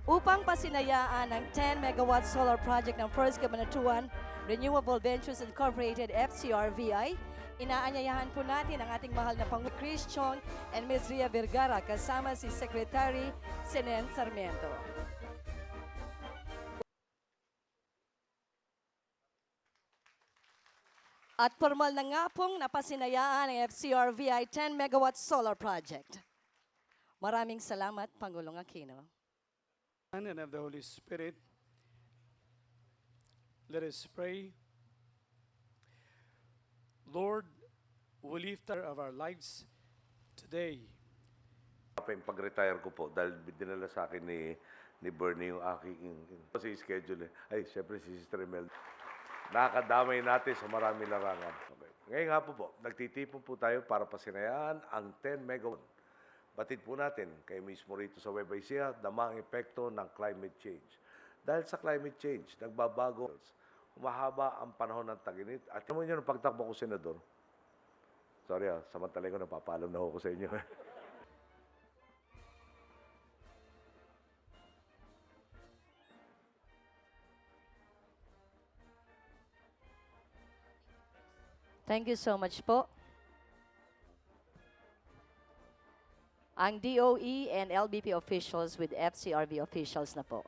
upang pasinayaan ang 10 megawatt solar project ng First Cabanatuan Renewable Ventures Incorporated FCRVI, inaanyayahan po natin ang ating mahal na Pangulo Chris Chong and Ms. Ria Vergara kasama si Secretary Senen Sarmiento. At formal na nga pong napasinayaan ang FCRVI 10 megawatt solar project. Maraming salamat, Pangulong Aquino. And of the Holy Spirit, let us pray. Lord, we lift of our lives today. Pag-retire ko po, dahil dinala sa akin ni Bernie yung aking si schedule. Ay, syempre si Sister Mel. Nakakadamay natin sa marami larangan. Okay. Ngayon nga po, nagtitipon po tayo para pasinayaan ang 10 megawatt. Batid po natin kayo mismo rito sa Nueva Ecija, damang epekto ng climate change. Dahil sa climate change, nagbabago, humahaba ang panahon ng tag-init. At naman yun ang pagtakbo ko, Senador. Sorry samantalay ko, napapaalam na ako sa inyo. Thank you so much po. Ang DOE and LBP officials with FCRV officials na po.